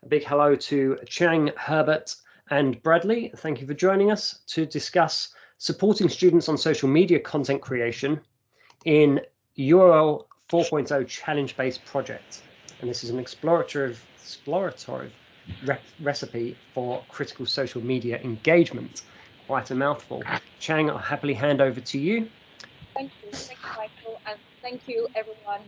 A big hello to Chang, Herbert, and Bradley. Thank you for joining us to discuss supporting students on social media content creation in URL 4.0 challenge-based project. And this is an exploratory recipe for critical social media engagement. Quite a mouthful. Chang, I'll happily hand over to you. Thank you, Michael, and thank you everyone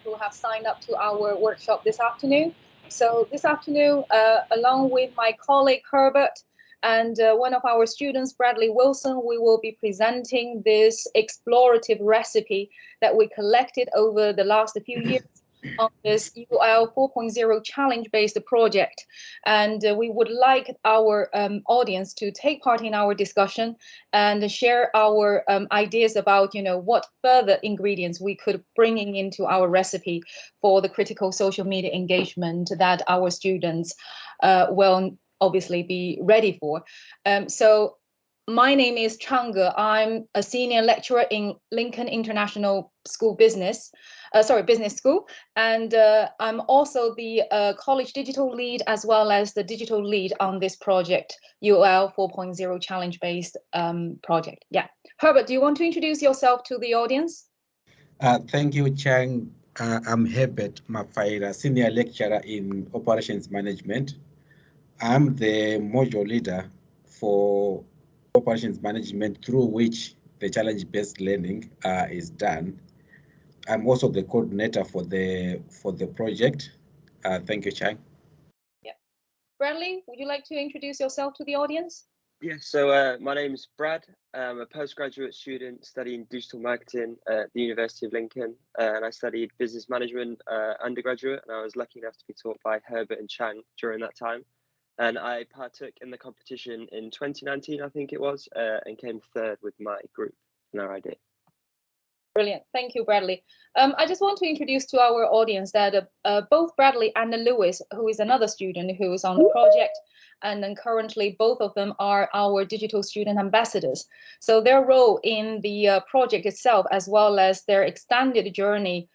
who have signed up to our workshop this afternoon. So this afternoon, along with my colleague Herbert and one of our students, Bradley Wilson, we will be presenting this explorative recipe that we collected over the last few years on this UL 4.0 challenge-based project. And we would like our audience to take part in our discussion and share our ideas about, what further ingredients we could bring into our recipe for the critical social media engagement that our students will obviously be ready for. So my name is Changge. I'm a senior lecturer in Lincoln International School Business School, and I'm also the college digital lead as well as the digital lead on this project, UL 4.0 challenge-based project. Yeah, Herbert, do you want to introduce yourself to the audience? Thank you, Chang. I'm Herbert Mafaira, senior lecturer in operations management. I'm the module leader for operations management, through which the challenge-based learning is done. I'm also the coordinator for the project. Thank you, Chang. Yeah, Bradley, would you like to introduce yourself to the audience? Yeah, so my name is Brad. I'm a postgraduate student studying digital marketing at the University of Lincoln, and I studied business management undergraduate, and I was lucky enough to be taught by Herbert and Chang during that time. And I partook in the competition in 2019, I think it was, and came third with my group and our idea. Brilliant. Thank you, Bradley. I just want to introduce to our audience that both Bradley and Lewis, who is another student who is on the project, and then currently both of them are our digital student ambassadors. So their role in the project itself, as well as their extended journey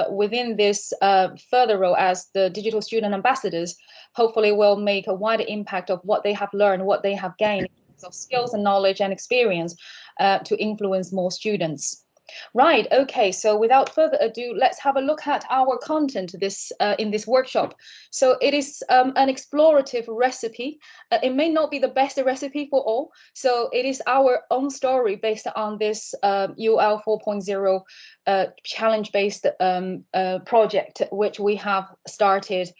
within this further role as the digital student ambassadors, hopefully will make a wider impact of what they have learned, what they have gained in terms of skills and knowledge and experience to influence more students. Right, okay, so without further ado, let's have a look at our content in this workshop. So it is an explorative recipe. It may not be the best recipe for all, so it is our own story based on this UL 4.0 challenge-based project, which we have started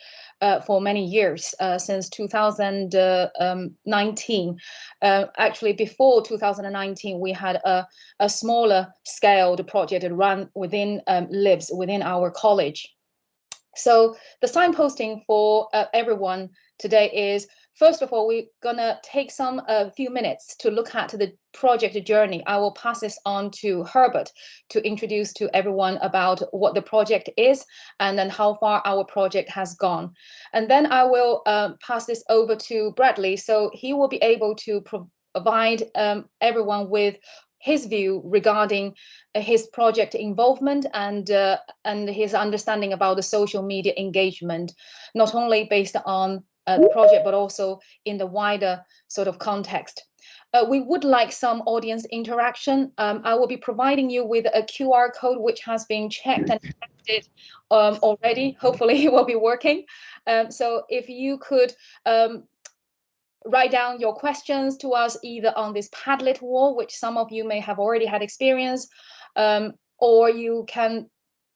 for many years, since 2019. Actually, before 2019, we had a smaller scaled project run within LIBS, within our college. So the signposting for everyone today is, first of all, we're gonna take a few minutes to look at the project journey. I will pass this on to Herbert to introduce to everyone about what the project is and then how far our project has gone. And then I will pass this over to Bradley, so he will be able to provide everyone with his view regarding his project involvement and his understanding about the social media engagement, not only based on the project, but also in the wider sort of context. We would like some audience interaction. I will be providing you with a QR code which has been checked and tested already. Hopefully it will be working. So if you could write down your questions to us either on this Padlet wall, which some of you may have already had experience, or you can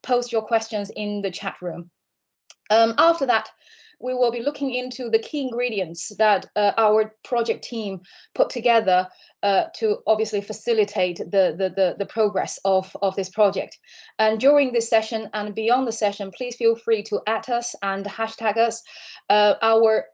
post your questions in the chat room. After that, we will be looking into the key ingredients that our project team put together to obviously facilitate the progress of this project. And during this session and beyond the session, please feel free to @ us and hashtag us. Our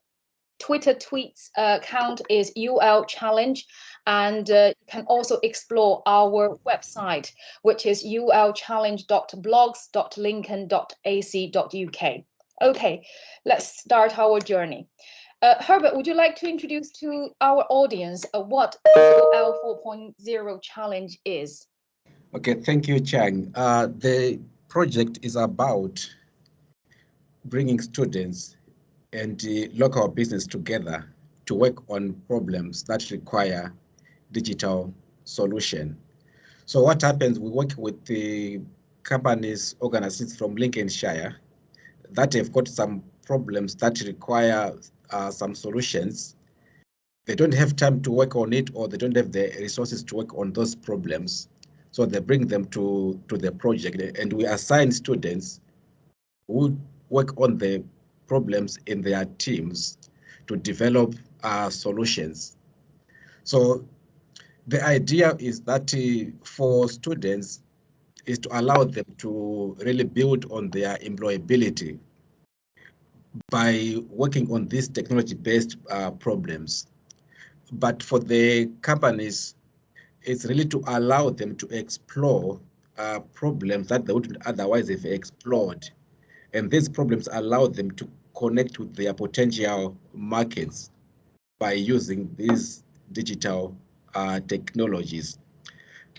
Twitter tweets account is UL Challenge, and you can also explore our website, which is ulchallenge.blogs.lincoln.ac.uk. Okay, let's start our journey. Herbert, would you like to introduce to our audience what UL 4.0 challenge is? Okay, thank you, Chang. The project is about bringing students and lock our business together to work on problems that require digital solution. So what happens, we work with the companies, organizations from Lincolnshire that have got some problems that require some solutions. They don't have time to work on it, or they don't have the resources to work on those problems. So they bring them to the project, and we assign students who work on the problems in their teams to develop solutions. So the idea is that for students is to allow them to really build on their employability by working on these technology-based problems. But for the companies, it's really to allow them to explore problems that they wouldn't otherwise have explored. And these problems allow them to connect with their potential markets by using these digital technologies.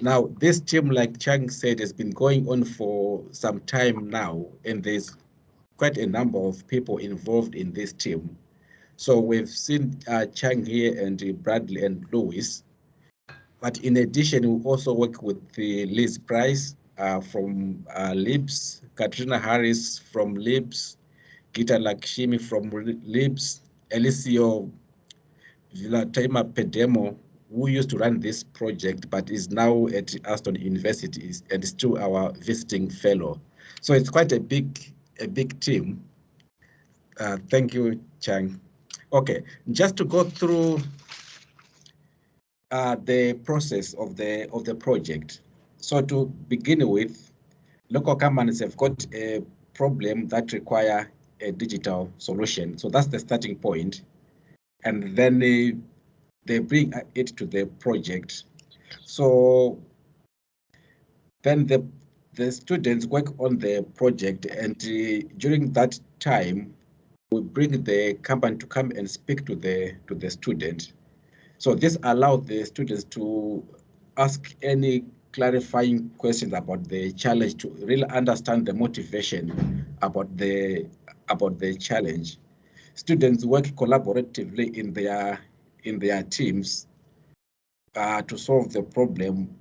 Now, this team, like Chang said, has been going on for some time now, and there's quite a number of people involved in this team. So we've seen Chang here and Bradley and Lewis. But in addition, we also work with Liz Price from Libs, Katrina Harris from Libs, Gita Lakshmi from Libs, Elisio Villatema Pedemo, who used to run this project but is now at Aston University and is still our visiting fellow. So it's quite a big team. Thank you, Chang. Okay, just to go through the process of the project. So to begin with, local companies have got a problem that require a digital solution. So that's the starting point. And then they bring it to the project. So then the students work on the project, and during that time, we bring the company to come and speak to the student. So this allowed the students to ask any clarifying questions about the challenge, to really understand the motivation about the challenge. Students work collaboratively in their teams to solve the problem,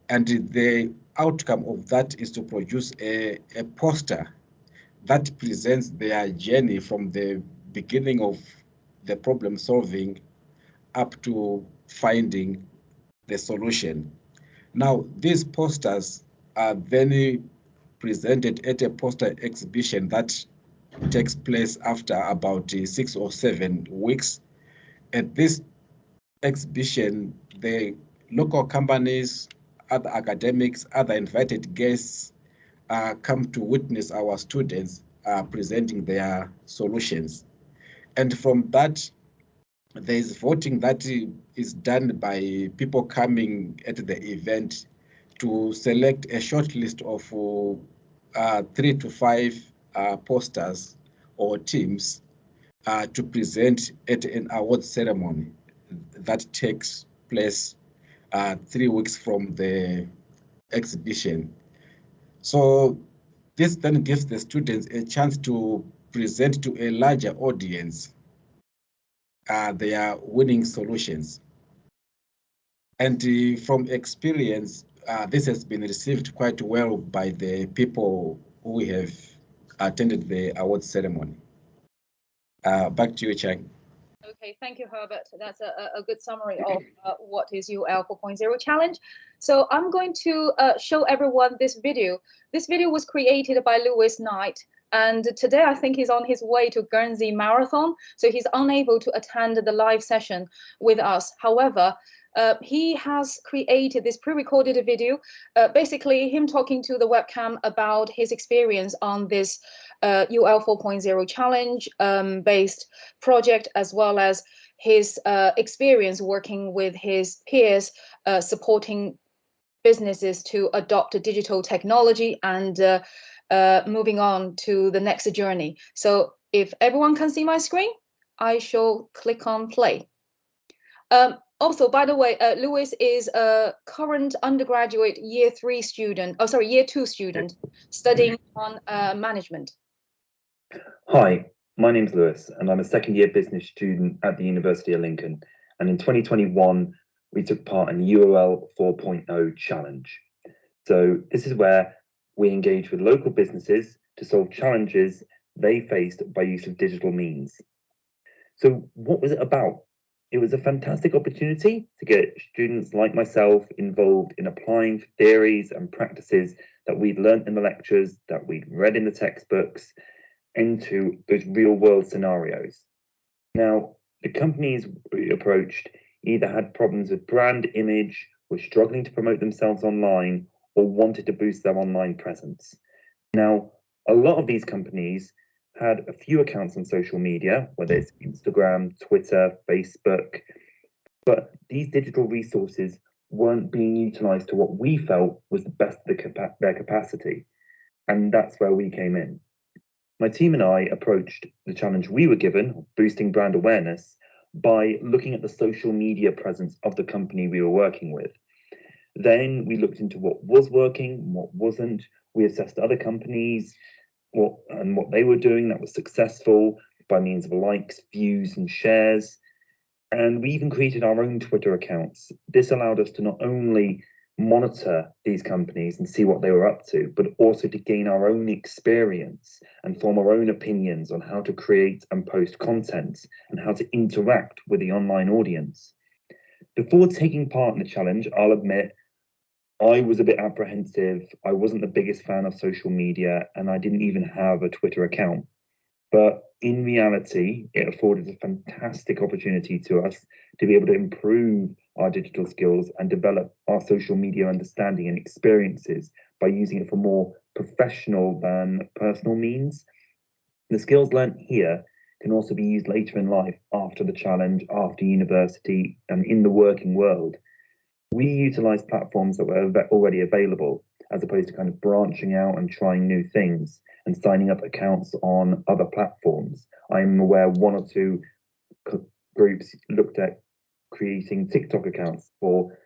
and the outcome of that is to produce a poster that presents their journey from the beginning of the problem solving up to finding the solution. Now, these posters are then presented at a poster exhibition that takes place after about 6 or 7 weeks. At this exhibition, the local companies, other academics, other invited guests come to witness our students presenting their solutions. And from that, there is voting that is done by people coming at the event to select a short list of 3 to 5 posters or teams to present at an award ceremony that takes place 3 weeks from the exhibition. So this then gives the students a chance to present to a larger audience their winning solutions. And from experience, this has been received quite well by the people who have attended the award ceremony. Back to you, Chang. Okay, thank you, Herbert. That's a good summary of what is UL 4.0 challenge. So I'm going to show everyone this video. This video was created by Lewis Knight, and today I think he's on his way to Guernsey Marathon, so he's unable to attend the live session with us. However, he has created this pre-recorded video, basically him talking to the webcam about his experience on this UL 4.0 challenge based project, as well as his experience working with his peers, supporting businesses to adopt digital technology and moving on to the next journey. So if everyone can see my screen, I shall click on play. Also, by the way, Lewis is a current undergraduate year 2 student studying on management. Hi, My name's Lewis, and I'm a second-year business student at the University of Lincoln. And in 2021, we took part in the UOL 4.0 challenge. So this is where we engage with local businesses to solve challenges they faced by use of digital means. So what was it about? It was a fantastic opportunity to get students like myself involved in applying theories and practices that we'd learnt in the lectures, that we'd read in the textbooks, into those real world scenarios. Now, the companies we approached either had problems with brand image, were struggling to promote themselves online, or wanted to boost their online presence. Now, a lot of these companies had a few accounts on social media, whether it's Instagram, Twitter, Facebook, but these digital resources weren't being utilized to what we felt was the best of their capacity. And that's where we came in. My team and I approached the challenge we were given, boosting brand awareness, by looking at the social media presence of the company we were working with. Then we looked into what was working, what wasn't. We assessed other companies, what they were doing that was successful by means of likes, views, and shares. And we even created our own Twitter accounts. This allowed us to not only monitor these companies and see what they were up to, but also to gain our own experience and form our own opinions on how to create and post content and how to interact with the online audience. Before taking part in the challenge, I'll admit I was a bit apprehensive. I wasn't the biggest fan of social media, and I didn't even have a Twitter account. But in reality, it afforded a fantastic opportunity to us to be able to improve our digital skills and develop our social media understanding and experiences by using it for more professional than personal means. The skills learnt here can also be used later in life after the challenge, after university, and in the working world. We utilised platforms that were already available, as opposed to kind of branching out and trying new things and signing up accounts on other platforms. I'm aware one or two groups looked at creating TikTok accounts for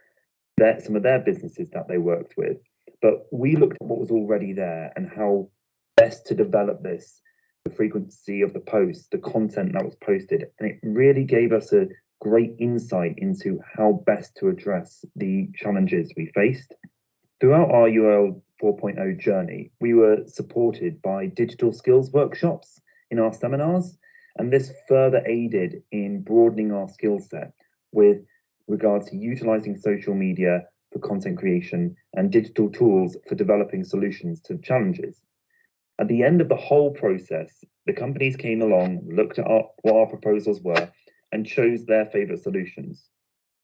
some of their businesses that they worked with. But we looked at what was already there and how best to develop this, the frequency of the posts, the content that was posted. And it really gave us a great insight into how best to address the challenges we faced. Throughout our UOL 4.0 journey, we were supported by digital skills workshops in our seminars, and this further aided in broadening our skill set with regards to utilizing social media for content creation and digital tools for developing solutions to challenges. At the end of the whole process, the companies came along, looked at what our proposals were, and chose their favorite solutions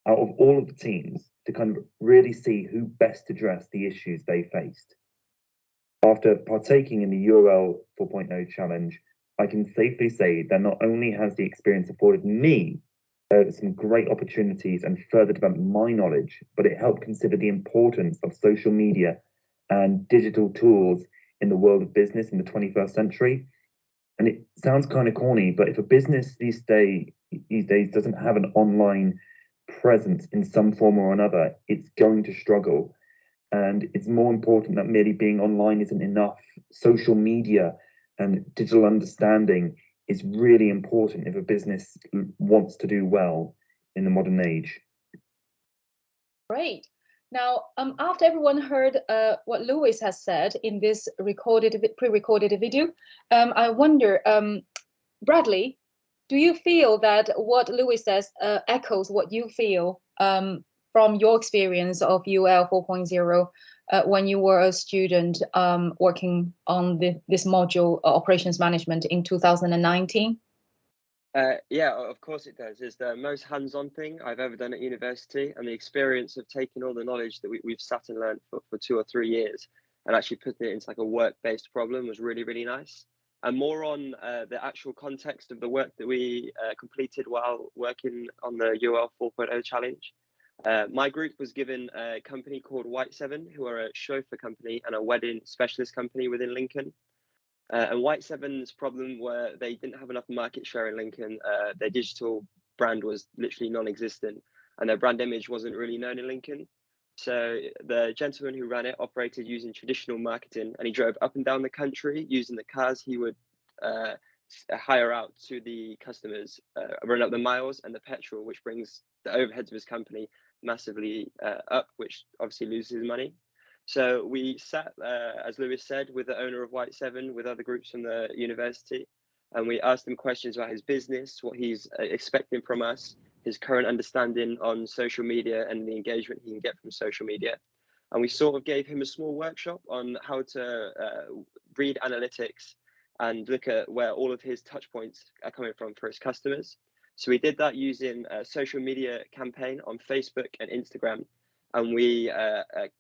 out of all of the teams to kind of really see who best addressed the issues they faced. After partaking in the UOL 4.0 challenge, I can safely say that not only has the experience afforded me some great opportunities and further developed my knowledge, but it helped consider the importance of social media and digital tools in the world of business in the 21st century. And it sounds kind of corny, but if a business these days doesn't have an online presence in some form or another, it's going to struggle. And it's more important that merely being online isn't enough. Social media and digital understanding is really important if a business wants to do well in the modern age. Great. Now, after everyone heard what Lewis has said in this pre-recorded video, I wonder, Bradley, do you feel that what Lewis says echoes what you feel from your experience of UL 4.0 when you were a student working on this module, operations management, in 2019? Yeah, of course it does. It's the most hands-on thing I've ever done at university, and the experience of taking all the knowledge that we've sat and learned for 2 or 3 years and actually putting it into like a work-based problem was really, really nice. And more on the actual context of the work that we completed while working on the UL 4.0 challenge. My group was given a company called White 7, who are a chauffeur company and a wedding specialist company within Lincoln. And White 7's problem were they didn't have enough market share in Lincoln. Their digital brand was literally non-existent, and their brand image wasn't really known in Lincoln. So the gentleman who ran it operated using traditional marketing, and he drove up and down the country using the cars he would hire out to the customers, run up the miles and the petrol, which brings the overheads of his company massively up, which obviously loses money. So we sat, as Lewis said, with the owner of White 7, with other groups from the university, and we asked him questions about his business, what he's expecting from us, his current understanding on social media and the engagement he can get from social media. And we sort of gave him a small workshop on how to read analytics and look at where all of his touch points are coming from for his customers. So we did that using a social media campaign on Facebook and Instagram. And we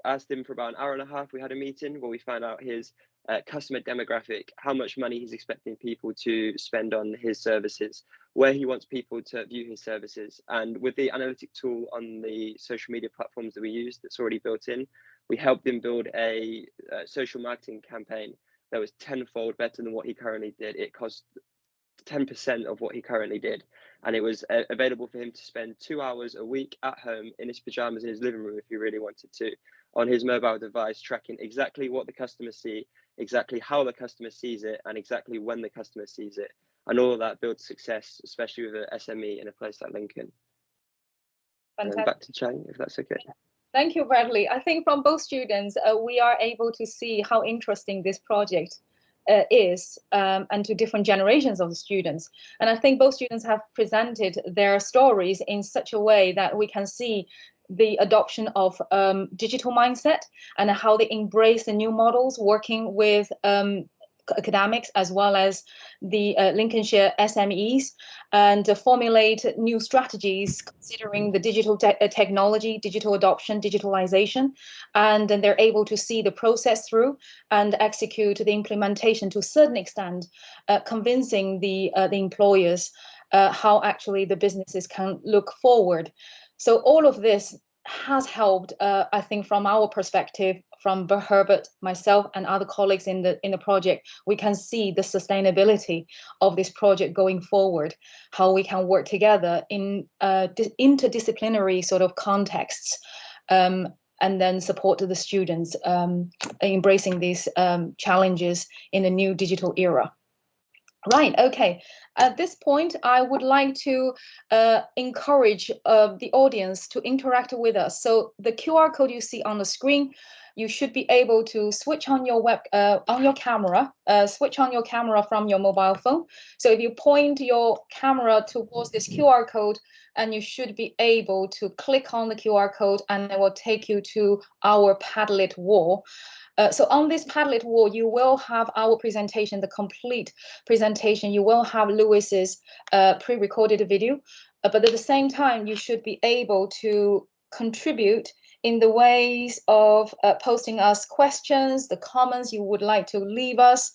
asked him for about an hour and a half. We had a meeting where we found out his customer demographic, how much money he's expecting people to spend on his services, where he wants people to view his services. And with the analytic tool on the social media platforms that we use that's already built in, we helped him build a social marketing campaign that was tenfold better than what he currently did. It cost 10% of what he currently did. And it was available for him to spend 2 hours a week at home in his pajamas in his living room, if he really wanted to, on his mobile device, tracking exactly what the customers see, exactly how the customer sees it, and exactly when the customer sees it. And all of that builds success, especially with an SME in a place like Lincoln. And back to Chang, if that's okay. Thank you, Bradley. I think from both students, we are able to see how interesting this project is, and to different generations of the students. And I think both students have presented their stories in such a way that we can see the adoption of digital mindset and how they embrace the new models, working with academics as well as the Lincolnshire SMEs, and formulate new strategies considering the digital technology, digital adoption, digitalization, and then they're able to see the process through and execute the implementation to a certain extent, convincing the employers how actually the businesses can look forward. So all of this has helped, I think, from our perspective, from Herbert, myself, and other colleagues in the project, we can see the sustainability of this project going forward, how we can work together in interdisciplinary sort of contexts, and then support the students embracing these challenges in the new digital era. Right, okay. At this point, I would like to encourage the audience to interact with us. So the QR code you see on the screen, you should be able to switch on your camera, switch on your camera from your mobile phone. So if you point your camera towards this QR code, and you should be able to click on the QR code, and it will take you to our Padlet wall. So on this Padlet wall, you will have our presentation, the complete presentation. You will have Lewis's pre-recorded video, but at the same time, you should be able to contribute in the ways of posting us questions, the comments you would like to leave us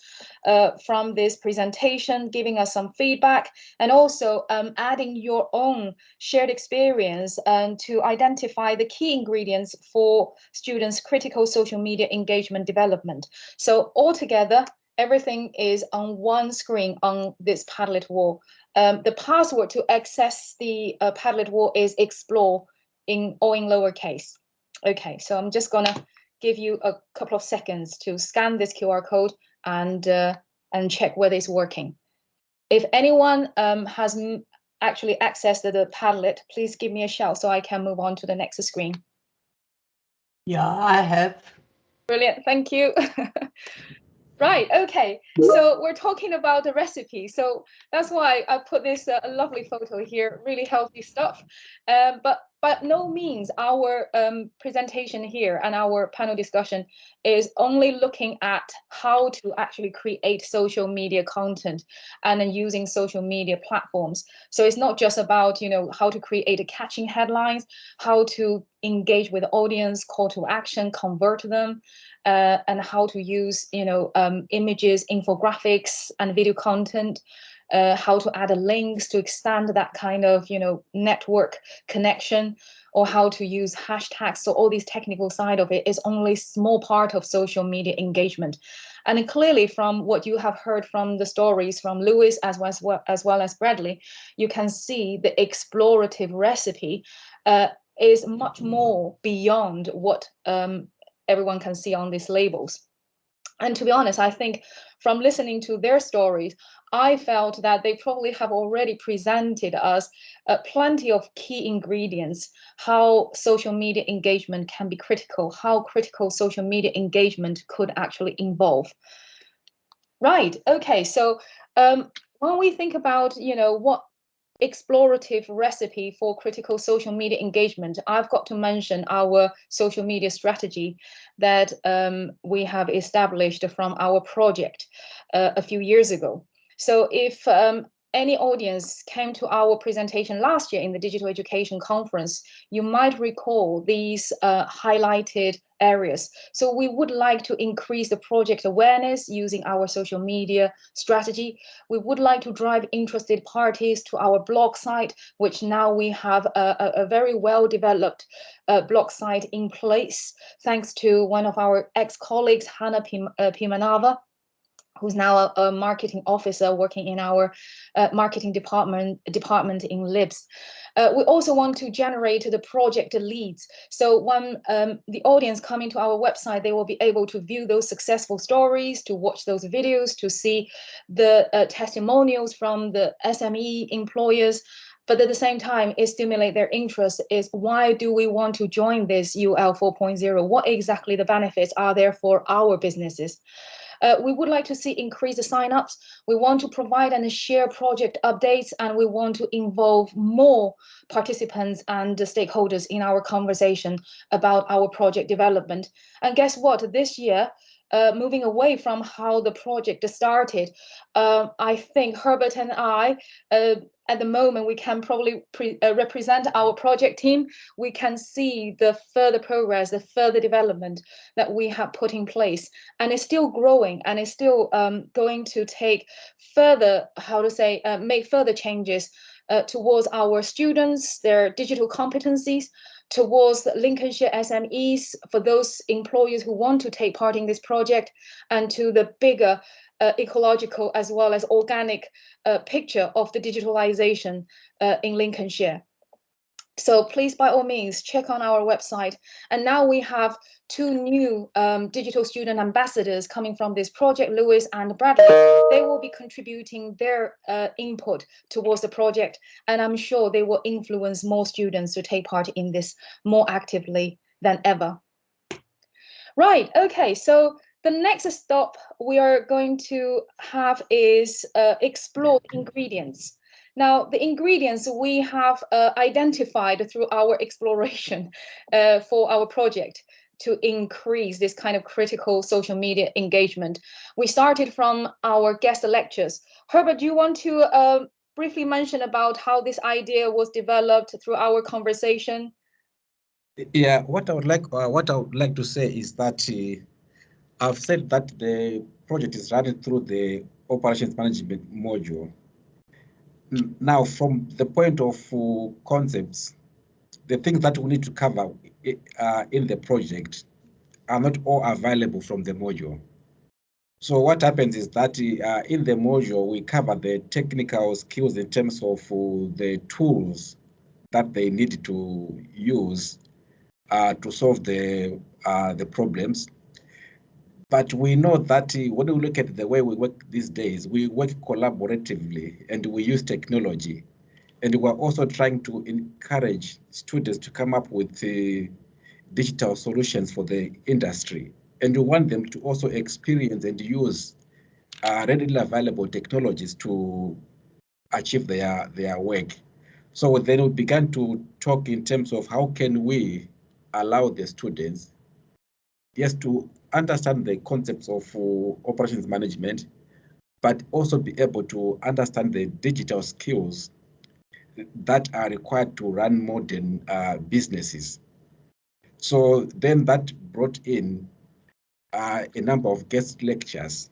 from this presentation, giving us some feedback, and also adding your own shared experience to identify the key ingredients for students' critical social media engagement development. So altogether, everything is on one screen on this Padlet wall. The password to access the Padlet wall is explore in lowercase. Okay, so I'm just gonna give you a couple of seconds to scan this QR code and check whether it's working. If anyone has actually accessed the Padlet, please give me a shout so I can move on to the next screen. Yeah, I have. Brilliant, thank you. Right, okay, so we're talking about the recipe. So that's why I put this lovely photo here, really healthy stuff. But by no means our presentation here and our panel discussion is only looking at how to actually create social media content and then using social media platforms. So it's not just about, how to create a catching headlines, how to engage with the audience, call to action, convert them, and how to use, images, infographics, and video content, how to add links to extend that kind of, network connection, or how to use hashtags. So all these technical side of it is only a small part of social media engagement. And clearly from what you have heard from the stories from Lewis as well as Bradley, you can see the explorative recipe is much more beyond what everyone can see on these labels. And to be honest, I think from listening to their stories, I felt that they probably have already presented us plenty of key ingredients, how social media engagement can be critical, how critical social media engagement could actually involve. Right, okay, so when we think about, what explorative recipe for critical social media engagement, I've got to mention our social media strategy that we have established from our project a few years ago. So if any audience came to our presentation last year in the Digital Education Conference, you might recall these highlighted areas. So we would like to increase the project awareness using our social media strategy. We would like to drive interested parties to our blog site, which now we have a very well-developed blog site in place, thanks to one of our ex-colleagues, Hannah Pimanava, who's now a marketing officer working in our marketing department in LIBS. We also want to generate the project leads. So when the audience come into our website, they will be able to view those successful stories, to watch those videos, to see the testimonials from the SME employers. But at the same time, it stimulates their interest is why do we want to join this UL 4.0? What exactly the benefits are there for our businesses? We would like to see increased signups. We want to provide and share project updates, and we want to involve more participants and stakeholders in our conversation about our project development. And guess what? This year, moving away from how the project started, I think Herbert and I, at the moment, we can probably represent our project team. We can see the further progress, the further development that we have put in place, and it's still growing, and it's still going to take further, make further changes towards our students, their digital competencies, towards Lincolnshire SMEs, for those employers who want to take part in this project, and to the bigger ecological as well as organic picture of the digitalization in Lincolnshire. So please, by all means, check on our website. And now we have two new digital student ambassadors coming from this project, Lewis and Bradley. They will be contributing their input towards the project, and I'm sure they will influence more students to take part in this more actively than ever. Right, okay, so the next stop we are going to have is explore ingredients. Now, the ingredients we have identified through our exploration for our project to increase this kind of critical social media engagement. We started from our guest lectures. Herbert, do you want to briefly mention about how this idea was developed through our conversation? Yeah, what I would like to say is that I've said that the project is running through the operations management module. Now, from the point of concepts, the things that we need to cover in the project are not all available from the module. So what happens is that in the module, we cover the technical skills in terms of the tools that they need to use to solve the problems. But we know that when we look at the way we work these days, we work collaboratively and we use technology. And we're also trying to encourage students to come up with digital solutions for the industry. And we want them to also experience and use readily available technologies to achieve their work. So then we began to talk in terms of how can we allow the students, yes, to understand the concepts of operations management, but also be able to understand the digital skills that are required to run modern businesses. So then that brought in a number of guest lectures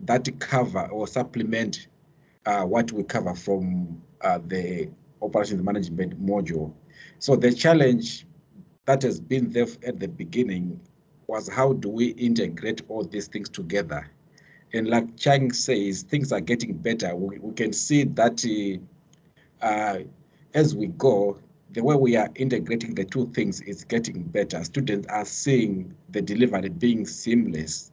that cover or supplement what we cover from the operations management module. So the challenge that has been there at the beginning was how do we integrate all these things together? And like Chang says, things are getting better. We can see that as we go, the way we are integrating the two things is getting better. Students are seeing the delivery being seamless.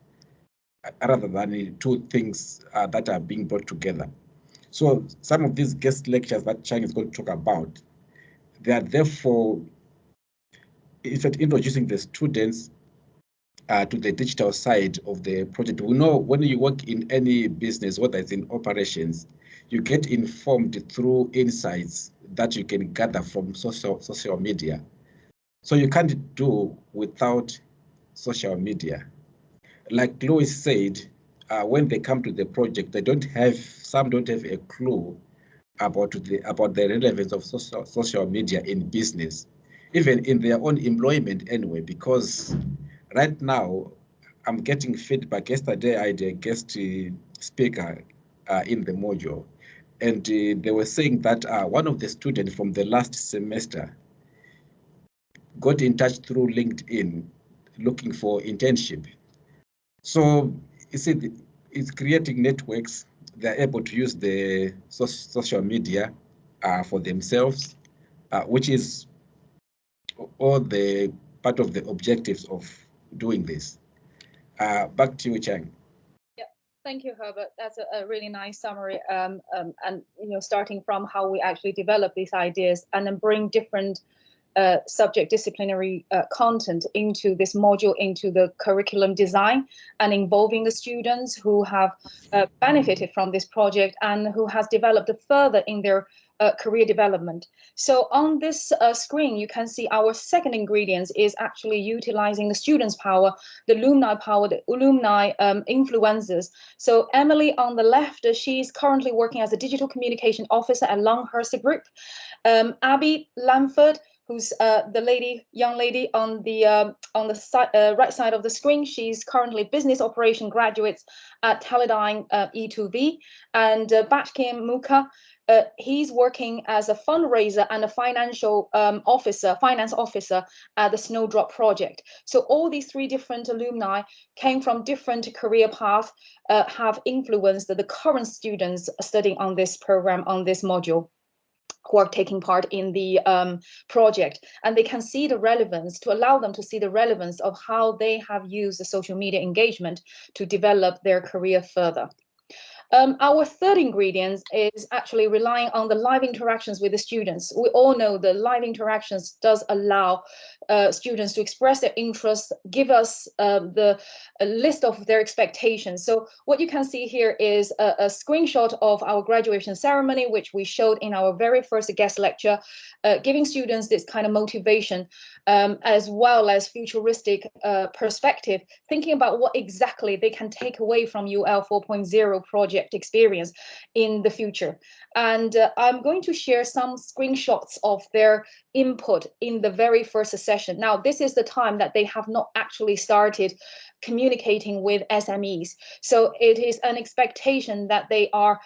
rather than two things that are being brought together. So some of these guest lectures that Chang is going to talk about, they are therefore, in fact, introducing the students to the digital side of the project. We know when you work in any business, whether it's in operations, you get informed through insights that you can gather from social media. So you can't do without social media. Like Louis said, when they come to the project, some don't have a clue about the relevance of social media in business, even in their own employment anyway, because right now I'm getting feedback. Yesterday I had a guest speaker in the module, and they were saying that one of the students from the last semester got in touch through LinkedIn looking for internship. So you see, it's creating networks. They're able to use the social media for themselves, which is all the part of the objectives of doing this. Back to you, Chang. Yeah, thank you, Herbert. That's a really nice summary. And starting from how we actually develop these ideas and then bring different subject disciplinary content into this module, into the curriculum design, and involving the students who have benefited from this project and who has developed further in their career development. So on this screen, you can see our second ingredient is actually utilizing the students' power, the alumni power, the alumni influences. So Emily on the left, she's currently working as a digital communication officer at Longhurst Group. Abby Lamford, who's the young lady on the right side of the screen. She's currently business operation graduates at Teledyne E2V, and Batkin Muka. He's working as a fundraiser and a finance officer at the Snowdrop Project. So all these three different alumni came from different career paths, have influenced the current students studying on this program, on this module, who are taking part in the project, and they can see the relevance, to allow them to see the relevance of how they have used the social media engagement to develop their career further. Our third ingredient is actually relying on the live interactions with the students. We all know the live interactions does allow students to express their interests, give us the list of their expectations. So what you can see here is a screenshot of our graduation ceremony, which we showed in our very first guest lecture, giving students this kind of motivation, as well as futuristic perspective, thinking about what exactly they can take away from UL 4.0 project experience in the future. And I'm going to share some screenshots of their input in the very first session. Now, this is the time that they have not actually started communicating with SMEs. So it is an expectation that they are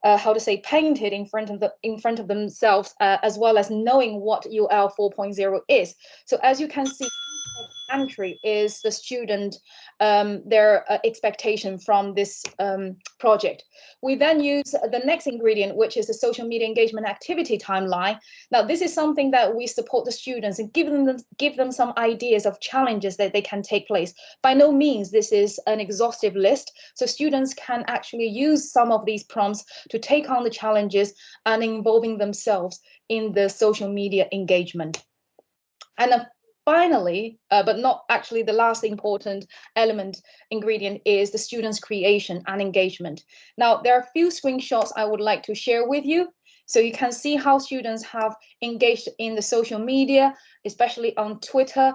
painted in front of themselves, as well as knowing what UL 4.0 is. So as you can see, entry is the student, their expectation from this project. We then use the next ingredient, which is the social media engagement activity timeline. Now, this is something that we support the students and give them some ideas of challenges that they can take place. By no means this is an exhaustive list, so students can actually use some of these prompts to take on the challenges and involving themselves in the social media engagement. And finally, but not actually the last important ingredient, is the students' creation and engagement. Now, there are a few screenshots I would like to share with you. So you can see how students have engaged in the social media, especially on Twitter,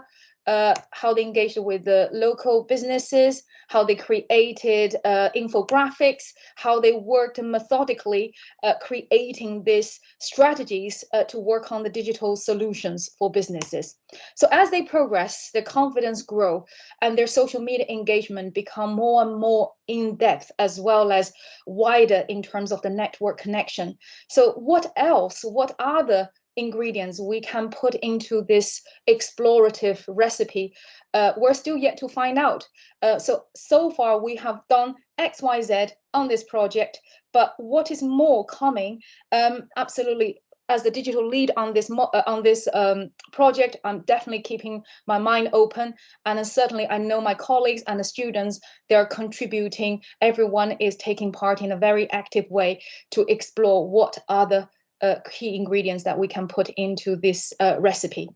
how they engaged with the local businesses, how they created infographics, how they worked methodically creating these strategies to work on the digital solutions for businesses. So as they progress, their confidence grow and their social media engagement become more and more in-depth, as well as wider in terms of the network connection. So what else? What are the ingredients we can put into this explorative recipe? We're still yet to find out. So far we have done X, Y, Z on this project, but what is more coming? Absolutely as the digital lead on this project, I'm definitely keeping my mind open, and certainly I know my colleagues and the students, they're contributing. Everyone is taking part in a very active way to explore what are the key ingredients that we can put into this recipe.